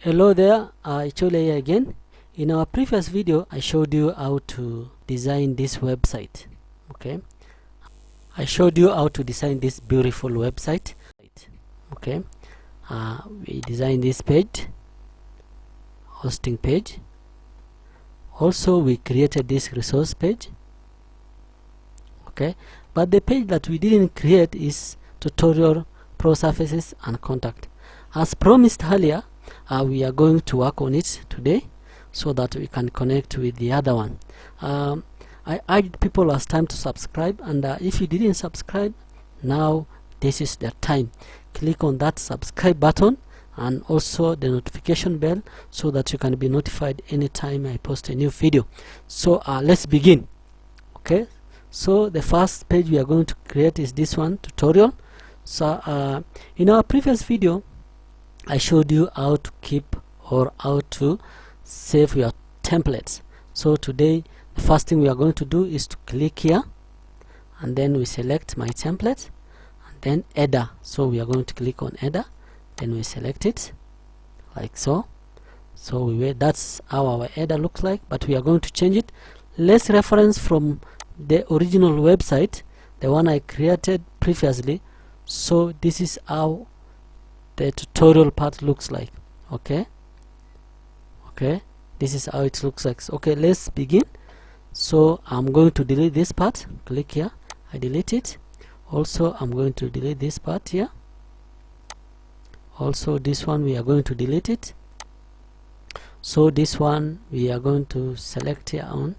Hello there, ICHOLIA again. In our previous video I showed you how to design this website. Okay, I showed you how to design this beautiful website. Okay, we designed this page, hosting page. Also we created this resource page. Okay, but the page that we didn't create is tutorial, pro surfaces and contact. As promised earlier, we are going to work on it today so that we can connect with the other one. I urged people last time to subscribe, and if you didn't subscribe, now this is the time. Click on that subscribe button and also the notification bell so that you can be notified anytime I post a new video. So let's begin. Okay, so the first page we are going to create is this one, tutorial. So in our previous video I showed you how to keep or how to save your templates. So today the first thing we are going to do is to click here and then we select my template and then header. So we are going to click on header, then we select it like so. So that's how our header looks like, but we are going to change it. Let's reference from the original website, the one I created previously. So this is how the tutorial part looks like. Okay, this is how it looks like. Okay, let's begin. So I'm going to delete this part. Click here, I delete it. Also I'm going to delete this part here. Also this one we are going to delete it. So this one we are going to select here on,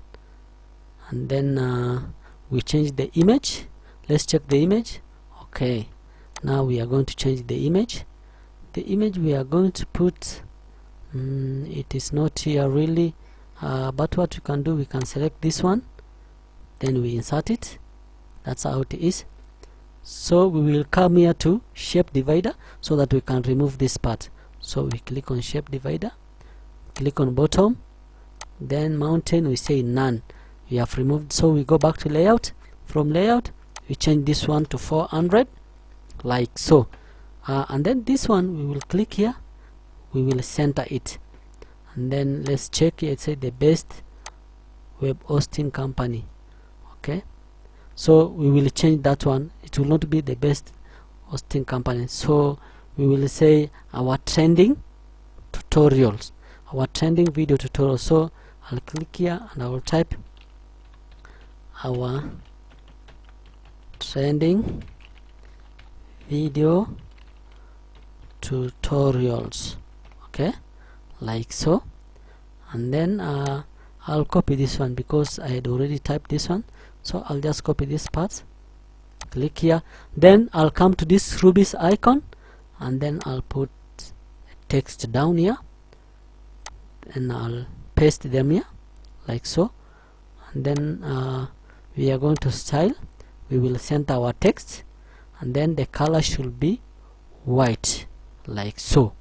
and then we change the image. Let's check the image. Okay, now we are going to change the image. The image we are going to put, it is not here really, but what we can do, we can select this one, then we insert it. That's how it is. So we will come here to shape divider so that we can remove this part. So we click on shape divider, click on bottom, then mountain we say none. We have removed, so we go back to layout. From layout we change this one to 400 like so. And then this one we will click here, we will center it, and then let's check here. It says the best web hosting company. Okay, so we will change that one. It will not be the best hosting company, so we will say our trending tutorials, our trending video tutorials. So I'll click here and I will type our trending video tutorials. Okay, like so. And then I'll copy this one because I had already typed this one, so I'll just copy this part, click here, then I'll come to this rubies icon and then I'll put text down here and I'll paste them here like so. And then we are going to style, we will center our text, and then the color should be white like so.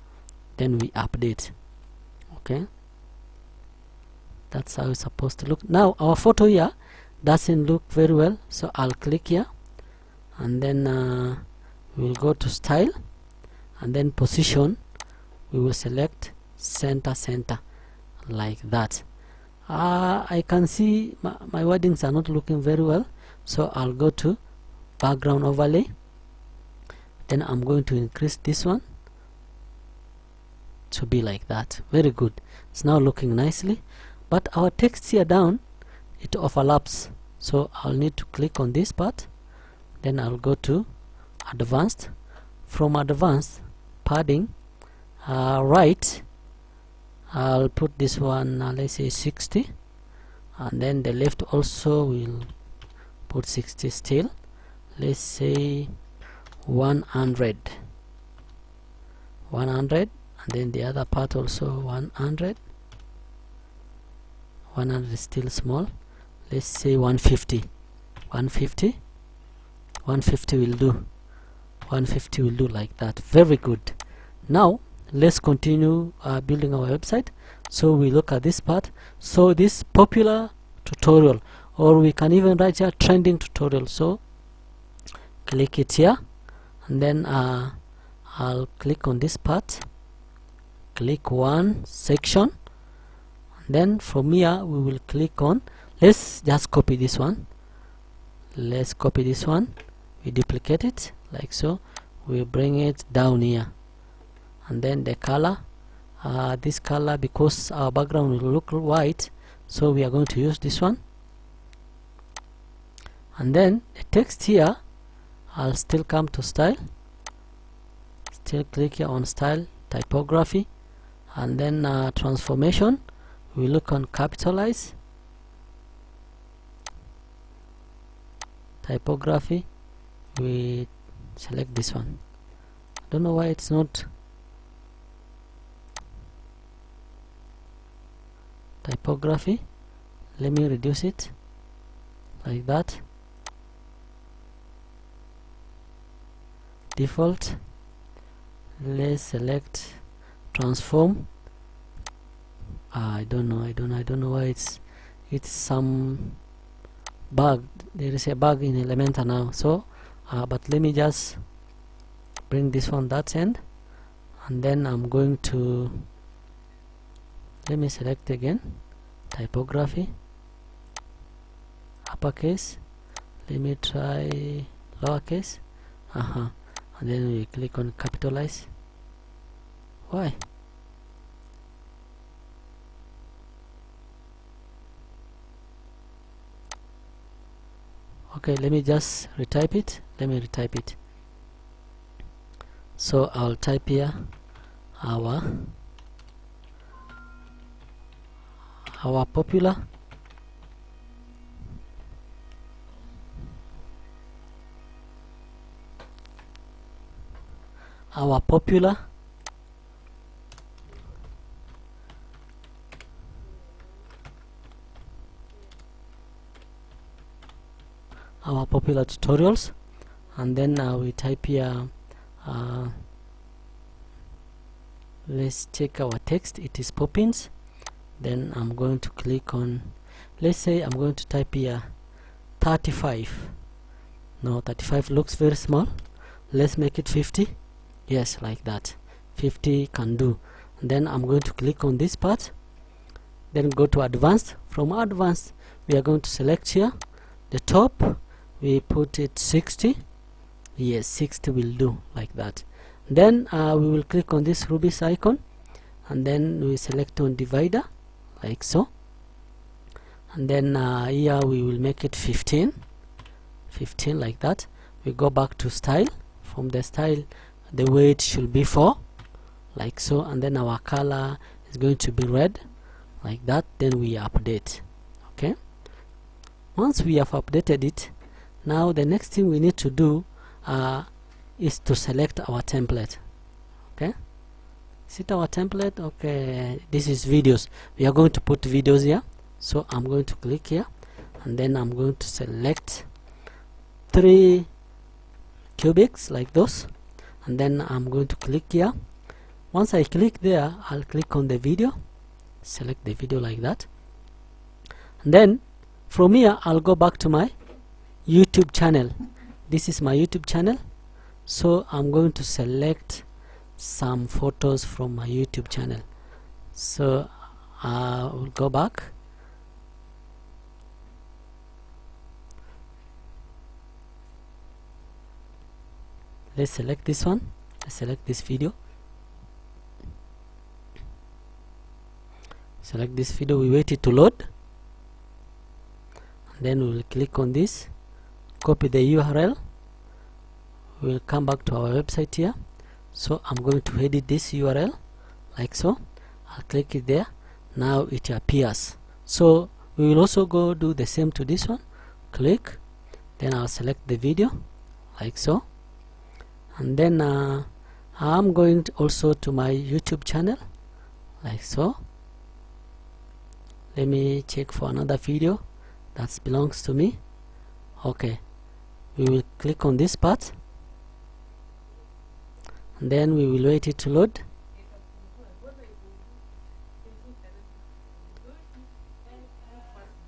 Then we update. Okay, that's how it's supposed to look. Now our photo here doesn't look very well, so I'll click here and then we'll go to style and then position. We will select center like that. I can see my wordings are not looking very well, so I'll go to background overlay, then I'm going to increase this one to be like that. Very good, it's now looking nicely, but our text here down, it overlaps, so I'll need to click on this part, then I'll go to advanced. From advanced, padding, right, I'll put this one, let's say 60, and then the left also will put 60 still. Let's say 100, and then the other part also 100 is still small. Let's say 150 will do. 150 will do like that. Very good. Now let's continue building our website. So we look at this part. So this popular tutorial, or we can even write here trending tutorial. So click it here, and then I'll click on this part, click one section, and then from here we will click on, let's just copy this one. Let's copy this one, we duplicate it like so, we bring it down here, and then the color, this color, because our background will look white, so we are going to use this one. And then the text here, I'll still come to style, still click here on style, typography, and then transformation, we look on capitalize, typography, we select this one. I don't know why it's not typography. Let me reduce it like that. Default, let's select transform. I don't know why it's some bug. There is a bug in Elementor now, so but let me just bring this one that end, and then I'm going to, let me select again typography, uppercase, let me try lowercase, and then we click on capitalize. Why? Okay, let me just retype it. So I'll type here our popular tutorials, and then we type here, let's check our text, it is Poppins. Then I'm going to click on, let's say I'm going to type here 35. No, 35 looks very small, let's make it 50. Yes, like that, 50 can do. And then I'm going to click on this part, then go to advanced. From advanced we are going to select here the top, we put it 60. Yes, 60 will do, like that. Then we will click on this rubies icon, and then we select on divider like so, and then here we will make it 15 like that. We go back to style, from the style the way it should be for, like so, and then our color is going to be red like that. Then we update. Okay, once we have updated it, now the next thing we need to do is to select our template. Okay, is it our template? Okay, this is videos, we are going to put videos here, so I'm going to click here, and then I'm going to select 3 cubics like those, and then I'm going to click here. Once I click there, I'll click on the video, select the video like that, and then from here I'll go back to my YouTube channel. This is my YouTube channel, so I'm going to select some photos from my YouTube channel. So I'll go back, let's select this one, let's select this video, we wait it to load, and then we'll click on this, copy the URL, we'll come back to our website here. So I'm going to edit this URL like so, I'll click it there, now it appears. So we will also go do the same to this one, click, then I'll select the video like so, and then I'm going to also to my YouTube channel like so. Let me check for another video that belongs to me. Okay, we will click on this part, and then we will wait it to load.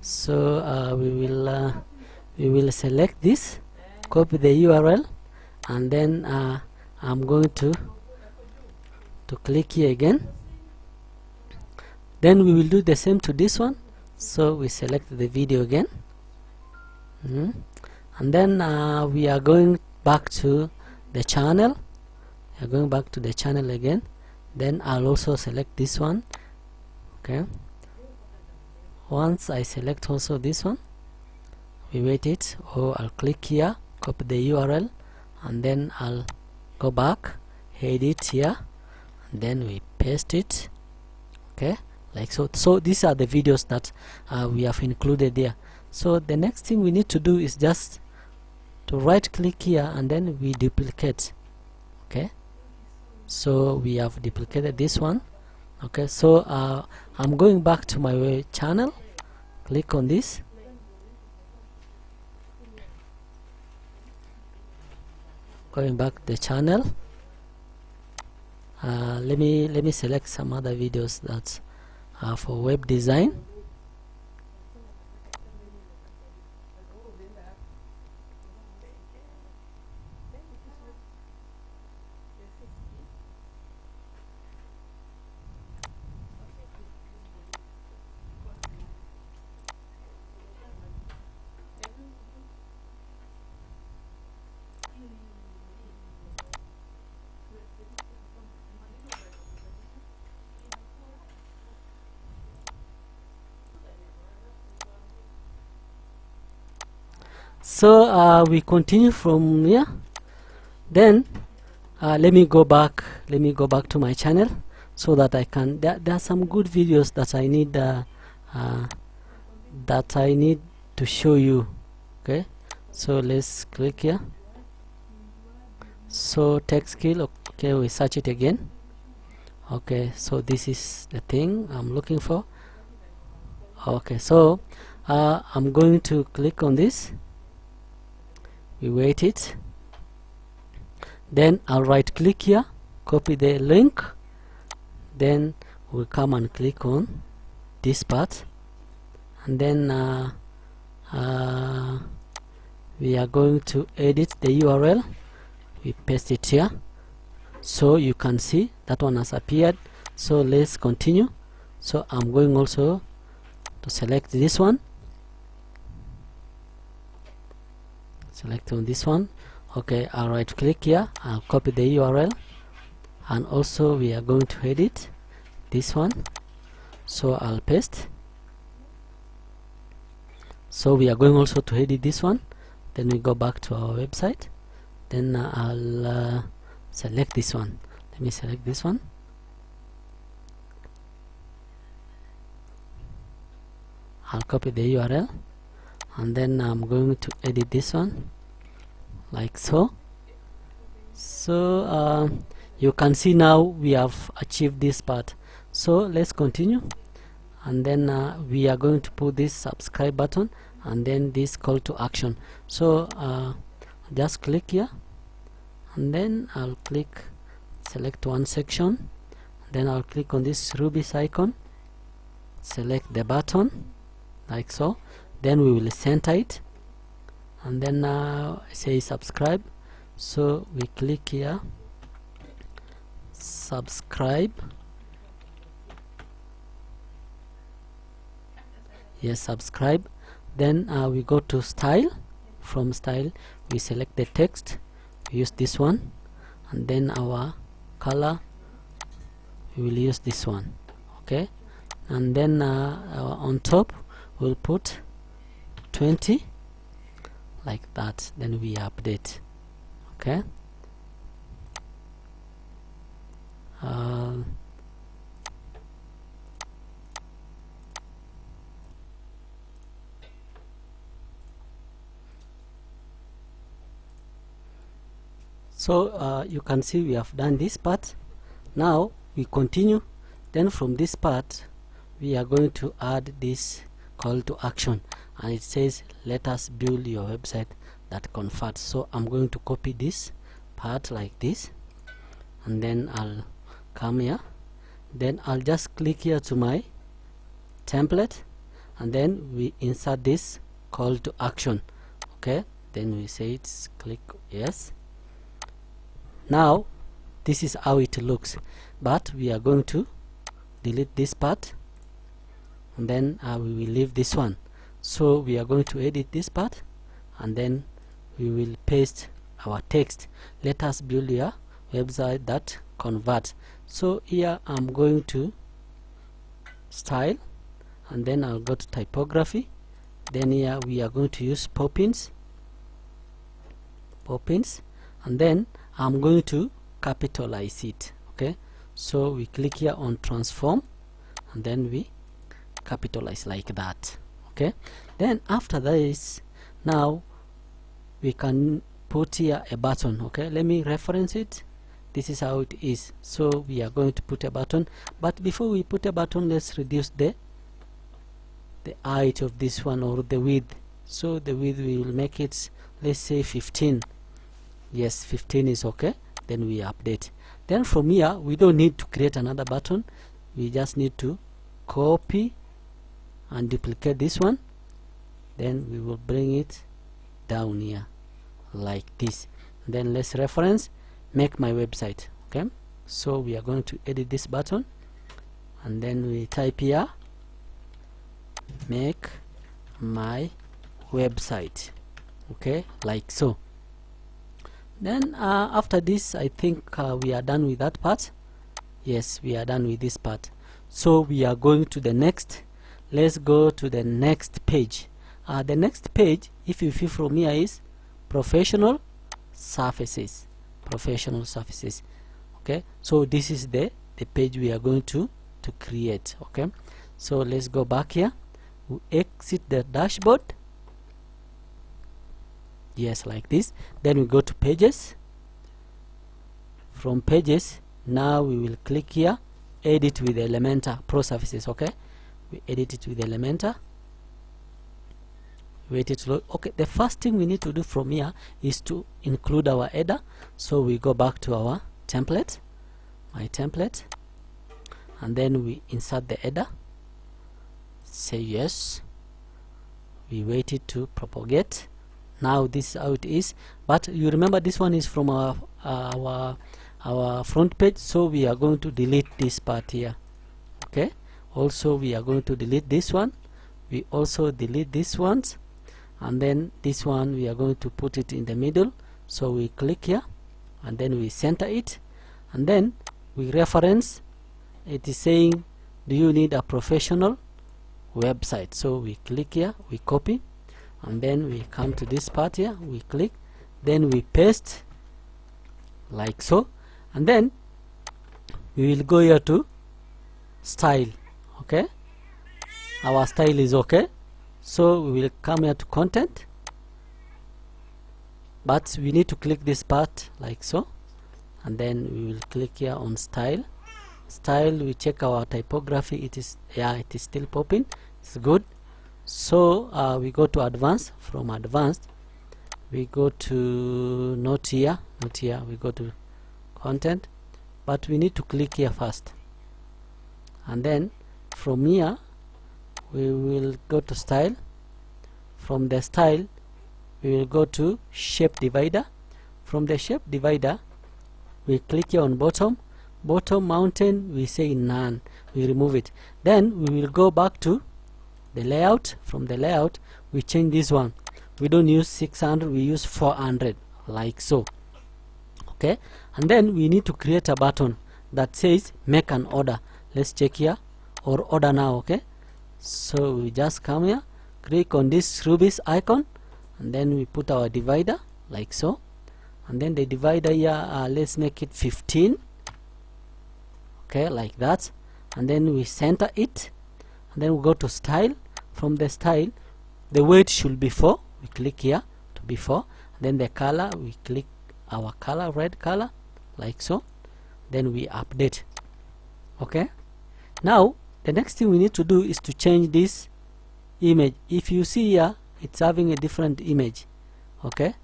So we will select this, copy the URL, and then I'm going to click here again, Then we will do the same to this one. So we select the video again, and then we are going back to the channel. We are going back to the channel again. Then I'll also select this one. Okay, once I select also this one, we wait it, or I'll click here, copy the URL, and then I'll go back, edit here, and then we paste it. Okay, like so. So these are the videos that we have included there. So the next thing we need to do is just to right click here, and then we duplicate. Okay, so we have duplicated this one. Okay, so I'm going back to my channel, click on this, going back to the channel. Let me select some other videos that are for web design. So we continue from here. Then let me go back to my channel, so that I can there are some good videos that I need to show you. Okay, so let's click here. So text skill. Okay, we search it again. Okay, so this is the thing I'm looking for. Okay, so I'm going to click on this. We wait it, then I'll right click here, copy the link, then we'll come and click on this part, and then we are going to edit the URL. We paste it here, so you can see that one has appeared. So let's continue. So I'm going also to select this one, select on this one. Okay, I'll right click here, I'll copy the URL, and also we are going to edit this one, so I'll paste. So we are going also to edit this one. Then we go back to our website, then I'll select this one. Let me select this one, I'll copy the URL, and then I'm going to edit this one like so. So you can see now we have achieved this part. So let's continue, and then we are going to put this subscribe button and then this call to action. So just click here, and then I'll click, select one section, then I'll click on this Ruby's icon, select the button like so, then we will center it, and then say subscribe. So we click here, subscribe, yes, subscribe. Then we go to style. From style we select the text, we use this one, and then our color we will use this one. Okay, and then on top we'll put 20 like that, then we update. Okay, so you can see we have done this part. Now we continue. Then from this part we are going to add this call to action, and it says let us build your website that converts. So I'm going to copy this part like this, and then I'll come here, then I'll just click here to my template, and then we insert this call to action. Okay, then we say it's click yes. Now this is how it looks, but we are going to delete this part, and then we will leave this one. So we are going to edit this part, and then we will paste our text. Let us build a website that converts. So here I'm going to style, and then I'll go to typography. Then here we are going to use pop-ins, and then I'm going to capitalize it. Okay, so we click here on transform, and then we capitalize like that. Okay, then after this, now we can put here a button. Okay, let me reference it. This is how it is. So we are going to put a button, but before we put a button, let's reduce the height of this one, or the width. So the width, we will make it, let's say 15. Yes, 15 is okay. Then we update. Then from here, we don't need to create another button. We just need to copy and duplicate this one. Then we will bring it down here like this. Then let's reference make my website. Okay, so we are going to edit this button, and then we type here make my website. Okay, like so. Then after this, I think we are done with that part. Yes, we are done with this part. So we are going to the next. Let's go to the next page. The next page, if you feel from here, is professional surfaces. Okay, so this is the page we are going to create. Okay, so let's go back here. We exit the dashboard. Yes, like this. Then we go to pages. From pages, now we will click here edit with Elementor Pro Surfaces. Okay, we edit it with Elementor. Wait it load. Okay, the first thing we need to do from here is to include our header. So we go back to our template, my template, and then we insert the header. Say yes. We wait it to propagate. Now this is how it is, but you remember this one is from our front page, so we are going to delete this part here. Okay, also we are going to delete this one. We also delete this ones, and then this one we are going to put it in the middle. So we click here, and then we center it, and then we reference. It is saying, do you need a professional website? So we click here, we copy, and then we come to this part here, we click, then we paste like so, and then we will go here to style. Okay, our style is okay, so we will come here to content, but we need to click this part like so, and then we will click here on style. We check our typography. It is, yeah, it is still popping. It's good. So we go to advanced. From advanced, we go to not here, we go to content, but we need to click here first, and then from here we will go to style. From the style, we will go to shape divider. From the shape divider, we click here on bottom mountain, we say none, we remove it. Then we will go back to the layout. From the layout, we change this one. We don't use 600, we use 400, like so. Okay, and then we need to create a button that says make an order. Let's check here, or order now. Okay, so we just come here, click on this rubies icon, and then we put our divider like so, and then the divider here, let's make it 15. Okay, like that, and then we center it, and then we go to style. From the style, the weight should be 4. We click here to be 4. Then the color, we click our color, red color, like so. Then we update. Okay, now the next thing we need to do is to change this image. If you see here, it's having a different image. Okay,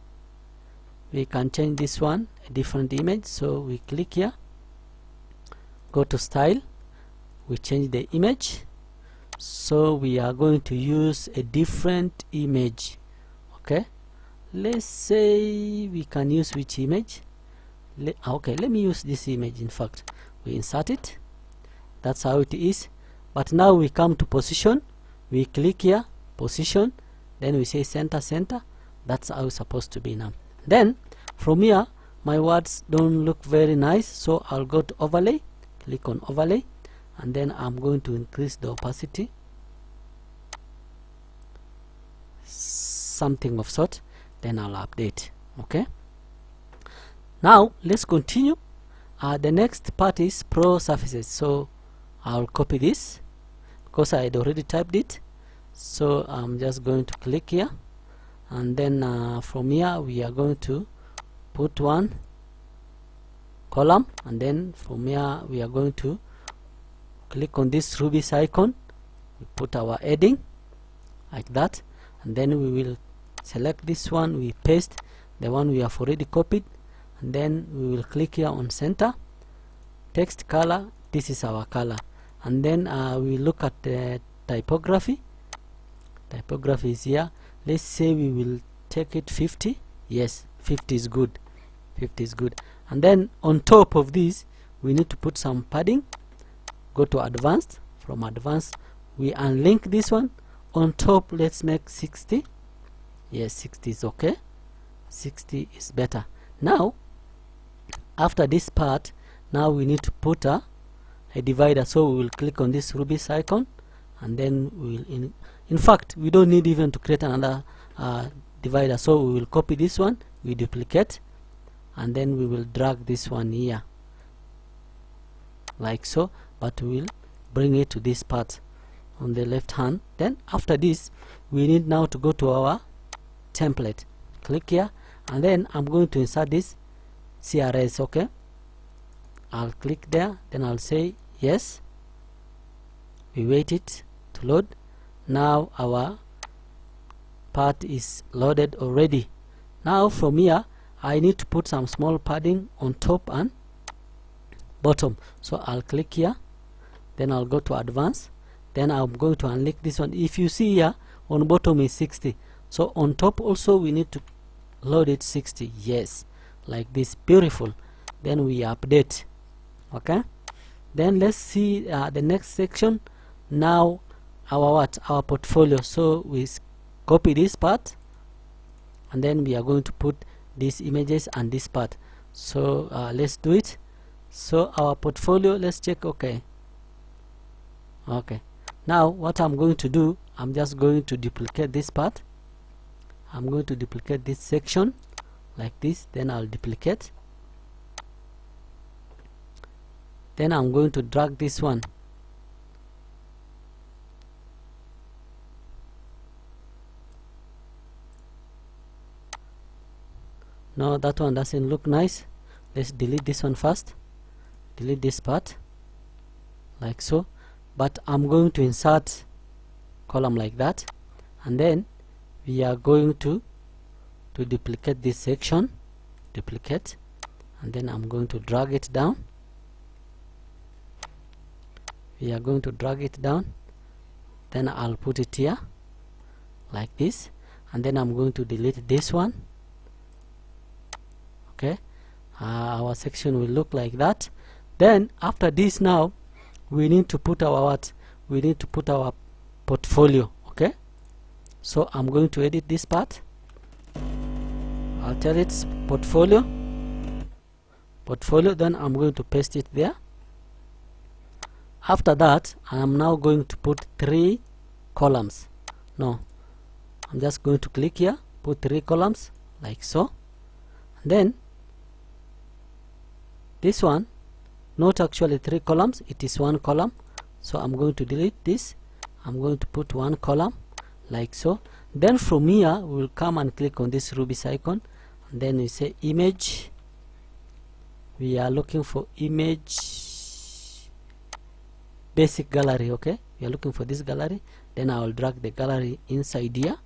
we can change this one, a different image. So we click here, go to style, we change the image. So we are going to use a different image. Okay, let's say we can use which image? Okay, let me use this image. In fact, we insert it. That's how it is. But now we come to position, we click here, position, then we say center, center. That's how it's supposed to be now. Then from here, my words don't look very nice, so I'll go to overlay, click on overlay, and then I'm going to increase the opacity, something of sort, then I'll update. Okay, now let's continue. The next part is pro surfaces, so I'll copy this because I had already typed it. So I'm just going to click here, and then from here we are going to put one column, and then from here we are going to click on this rubies icon, we put our heading like that, and then we will select this one, we paste the one we have already copied, and then we will click here on center, text color, this is our color, and then we look at the typography. Typography is here. Let's say we will take it 50. Yes, 50 is good, 50 is good. And then on top of this we need to put some padding. Go to advanced, from advanced we unlink this one. On top let's make 60. Yes, 60 is okay, 60 is better. Now after this part, now we need to put a divider, so we will click on this rubies icon, and then we will in fact we don't need even to create another divider, so we will copy this one, we duplicate, and then we will drag this one here like so, but we will bring it to this part on the left hand. Then after this we need now to go to our template, click here, and then I'm going to insert this CRS. Okay, I'll click there, then I'll say yes, we wait it to load. Now our part is loaded already. Now from here I need to put some small padding on top and bottom, so I'll click here, then I'll go to advanced, then I'm going to unlink this one. If you see here on bottom is 60, so on top also we need to load it 60. Yes, like this, beautiful. Then we update. Okay, then let's see the next section. Now our portfolio, so we copy this part, and then we are going to put these images and this part. So let's do it. So our portfolio, let's check. Okay, now what I'm going to do, I'm just going to duplicate this part, I'm going to duplicate this section like this, then I'll duplicate, then I'm going to drag this one, no, that one doesn't look nice. Let's delete this one first, delete this part like so, but I'm going to insert column like that, and then we are going to duplicate this section, duplicate, and then I'm going to drag it down. We are going to drag it down, then I'll put it here like this, and then I'm going to delete this one. Okay, our section will look like that. Then after this, now we need to put our what? We need to put our portfolio. Okay, so I'm going to edit this part. I'll tell it's portfolio, then I'm going to paste it there. After that, I am now going to put 3 columns. No, I'm just going to click here, put 3 columns like so. Then this one, not actually 3 columns, it is 1 column, so I'm going to delete this. I'm going to put 1 column like so. Then from here we will come and click on this rubies icon, and then we say image. We are looking for image basic gallery. Okay, we are looking for this gallery, then I will drag the gallery inside here.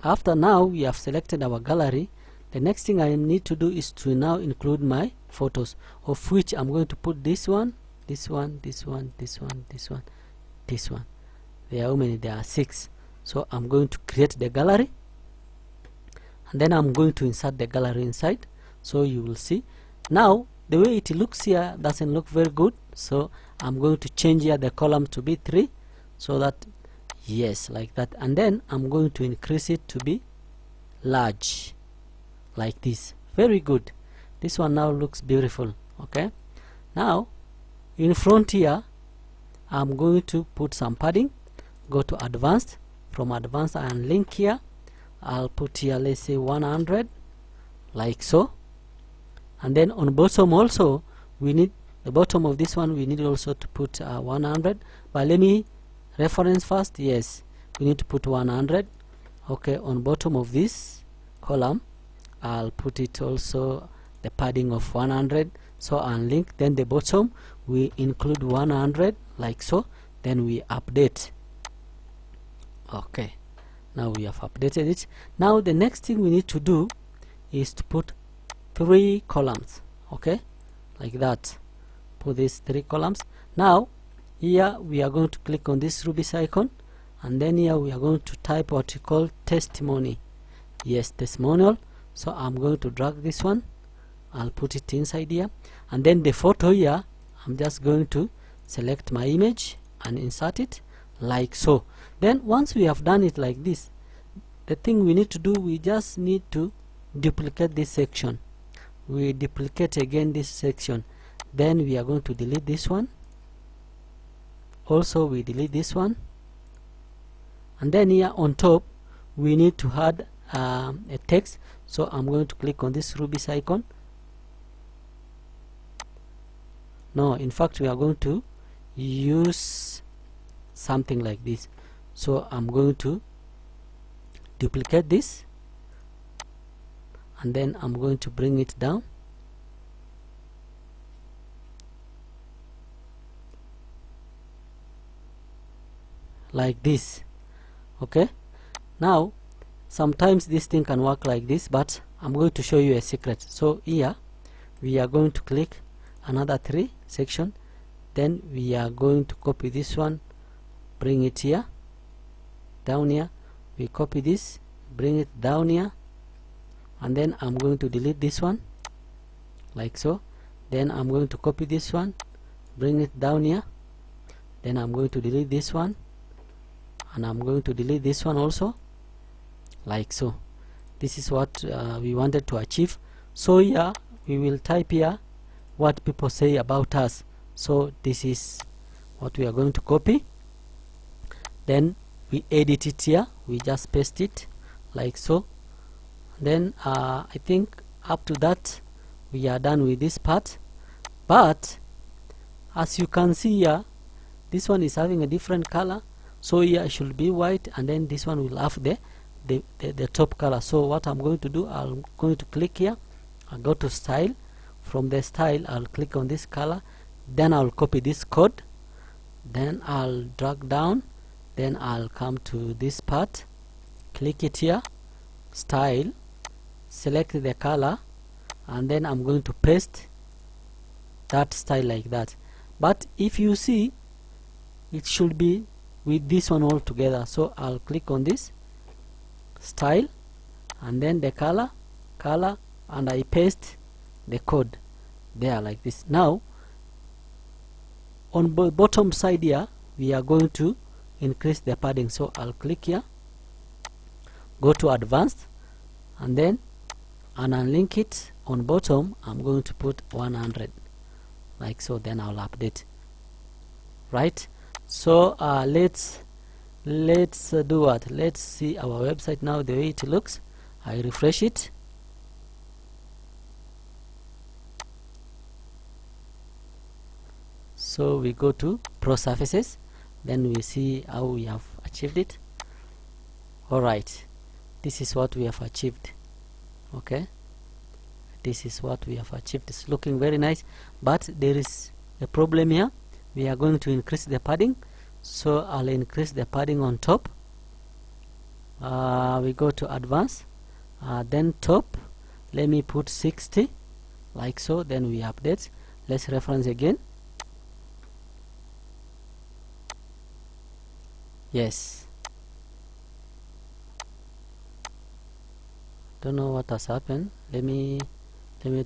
After now we have selected our gallery, the next thing I need to do is to now include my photos, of which I'm going to put this one, this one, this one, this one, this one, this one. There are how many? There are 6. So I'm going to create the gallery, and then I'm going to insert the gallery inside. So you will see now the way it looks here doesn't look very good, so I'm going to change here the column to be 3, so that, yes, like that. And then I'm going to increase it to be large, like this. Very good. This one now looks beautiful. Okay, now in front here I'm going to put some padding. Go to advanced. From advanced and link here, I'll put here, let's say 100, like so. And then on bottom also, we need the bottom of this one, we need also to put 100, but let me reference first. Yes, we need to put 100. Okay, on bottom of this column I'll put it also the padding of 100. So unlink, then the bottom we include 100, like so. Then we update. Okay, now we have updated it. Now the next thing we need to do is to put 3 columns. Okay, like that. Put these 3 columns. Now here we are going to click on this ruby icon, and then here we are going to type what you call testimony. Yes, testimonial. So I'm going to drag this one, I'll put it inside here, and then the photo here, I'm just going to select my image and insert it, like so. Then once we have done it like this, the thing we need to do, we just need to duplicate this section. We duplicate again this section, then we are going to delete this one. Also we delete this one, and then here on top we need to add a text. So I'm going to click on this ruby icon. No, in fact we are going to use something like this. So I'm going to duplicate this, and then I'm going to bring it down, like this. Okay, now sometimes this thing can work like this, but I'm going to show you a secret. So here we are going to click another 3 section, then we are going to copy this one, bring it here, down here. We copy this, bring it down here, and then I'm going to delete this one, like so. Then I'm going to copy this one, bring it down here, then I'm going to delete this one, and I'm going to delete this one also, like so. This is what we wanted to achieve. So here we will type here what people say about us. So this is what we are going to copy, then we edit it here, we just paste it like so. Then I think up to that we are done with this part. But as you can see here, this one is having a different color, so here it should be white, and then this one will have the top color. So what I'm going to do, I'm going to click here, I'll go to style. From the style I'll click on this color, then I'll copy this code, then I'll drag down, then I'll come to this part, click it here, style, select the color, and then I'm going to paste that style like that. But if you see, it should be with this one all together. So I'll click on this style, and then the color, and I paste the code there like this. Now on bottom side here we are going to increase the padding. So I'll click here, go to advanced, and then unlink it. On bottom I'm going to put 100, like so. Then I'll update. Right, so let's do what? Let's see our website now, the way it looks. I refresh it. So we go to Pro Surfaces, then we see how we have achieved it. Alright, this is what we have achieved. Okay, this is what we have achieved. It's looking very nice, but there is a problem here. We are going to increase the padding, so I'll increase the padding on top. We go to advanced, then top, let me put 60, like so. Then we update. Let's reference again. Yes, don't know what has happened. Let me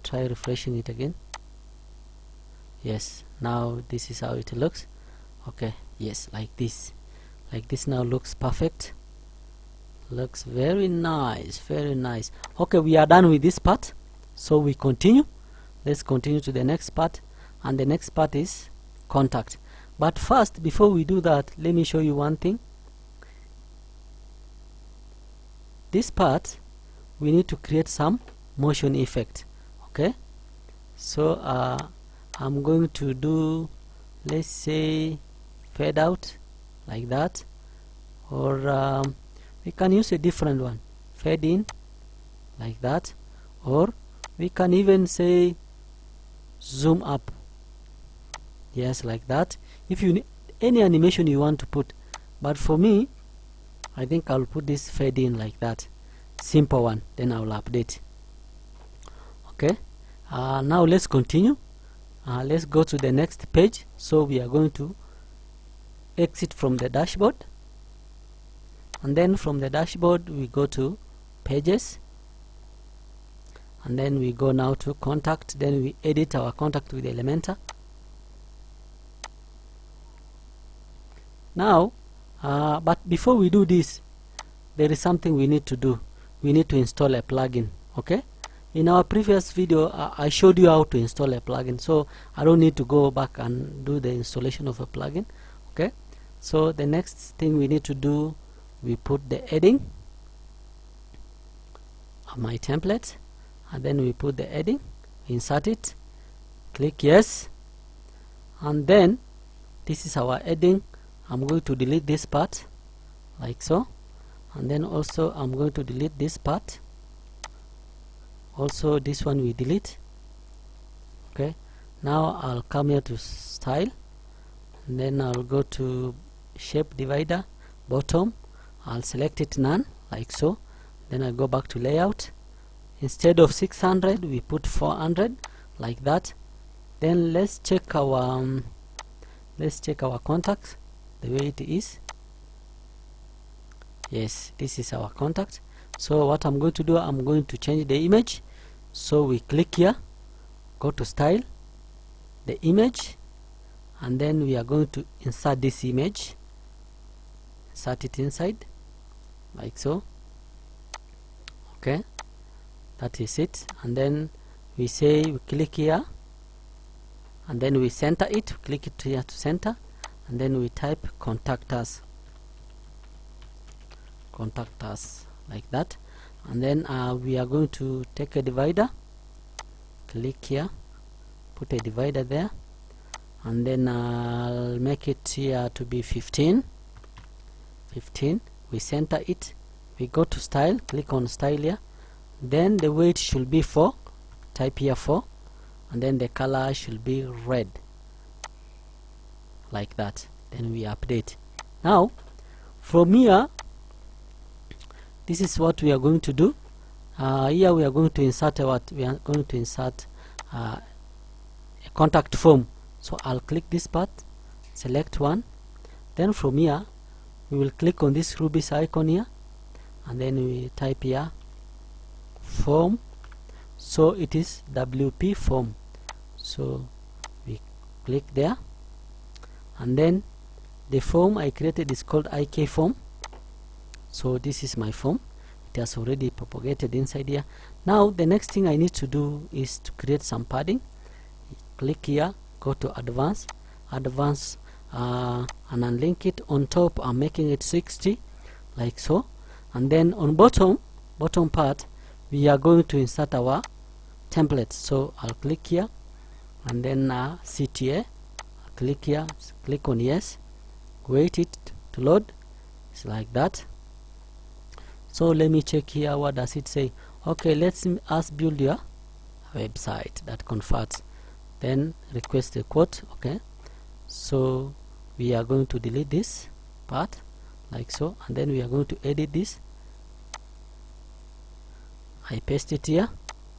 try refreshing it again. Yes, now this is how it looks. Okay, yes, like this now looks perfect. Looks very nice, very nice. Okay, we are done with this part, so we continue. Let's continue to the next part, and the next part is contact. But first, before we do that, let me show you one thing. This part we need to create some motion effect. Okay, so I'm going to do, let's say, fade out like that, or we can use a different one, fade in like that, or we can even say zoom up. Yes, like that. If you need any animation you want to put, but for me, I think I'll put this fade in like that, simple one, then I'll update. Okay, now let's continue. Let's go to the next page. So we are going to exit from the dashboard, and then from the dashboard we go to pages, and then we go now to contact. Then we edit our contact with Elementor. Now but before we do this, there is something we need to do. We need to install a plugin. Okay, in our previous video I showed you how to install a plugin, so I don't need to go back and do the installation of a plugin. Okay, so the next thing we need to do, we put the heading of my template, and then we put the heading, insert it, click yes, and then this is our heading. I'm going to delete this part like so, and then also I'm going to delete this part. Also this one we delete. Okay, now I'll come here to style, and then I'll go to shape divider, bottom, I'll select it none like so. Then I go back to layout. Instead of 600 we put 400 like that. Then let's check our contact the way it is. Yes, this is our contact. So what I'm going to do, I'm going to change the image. So we click here, go to style, the image, and then we are going to insert this image, insert it inside like so. Okay, that is it. And then we say, we click here, and then we center it, click it here to center, and then we type contact us like that. And then we are going to take a divider, click here, put a divider there, and then I'll make it here to be 15. We center it, we go to style, click on style here, then the weight should be 4, type here 4, and then the color should be red like that. Then we update. Now from here, this is what we are going to do. Here we are going to insert a contact form. So I'll click this part, select one, then from here we will click on this ruby's icon here, and then we type here form. So it is WP form. So we click there, and then the form I created is called IK form. So this is my form, it has already propagated inside here. Now the next thing I need to do is to create some padding. Click here, go to advanced, and unlink it. On top I'm making it 60 like so, and then on bottom part we are going to insert our template. So I'll click here, and then CTA, click here, click on yes, wait it to load. It's like that. So let me check here, what does it say? Okay, let's build your website that converts. Then request a quote. Okay, so we are going to delete this part like so, and then we are going to edit this. I paste it here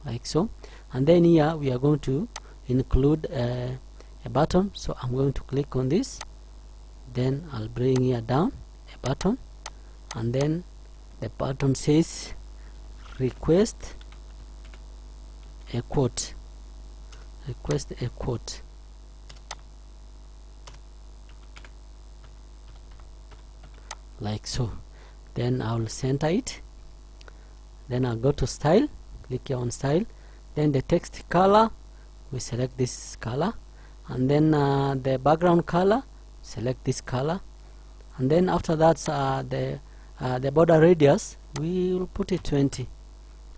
like so, and then here we are going to include a button. So I'm going to click on this, then I'll bring here down a button, and then the button says request a quote. like so. Then I'll center it. Then I'll go to style, click here on style. Then the text color, we select this color, and then the background color, select this color, and then after that the border radius, we will put it 20,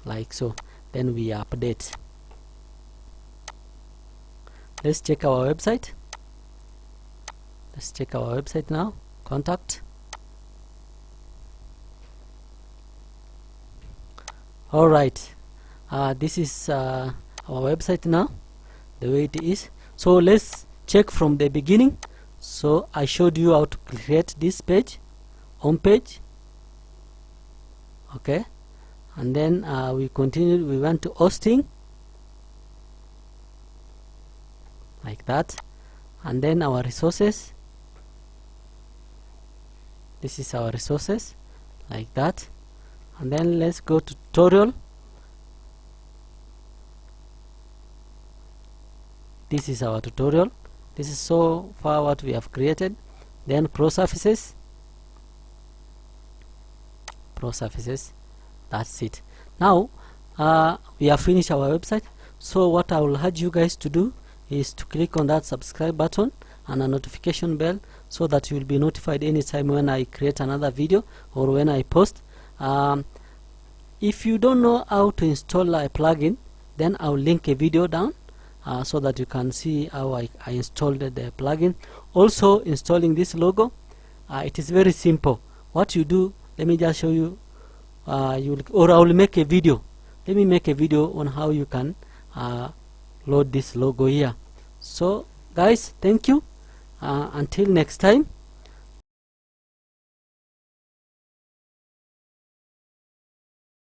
like so. Then we update. Let's check our website. Let's check our website now. Contact. Alright, this is our website now, the way it is. So let's check from the beginning. So I showed you how to create this page, home page, okay, and then we continued. We went to hosting, like that, and then our resources. This is our resources, like that. And then let's go to tutorial. This is our tutorial. This is so far what we have created. Then pro surfaces, that's it. Now we have finished our website. So what I will urge you guys to do is to click on that subscribe button and a notification bell, so that you will be notified anytime when I create another video or when I post. If you don't know how to install a plugin, then I'll link a video down so that you can see how I installed the plugin. Also, installing this logo, it is very simple. What you do, let me just show you, I will make a video. Let me make a video on how you can load this logo here. So guys, thank you. Until next time.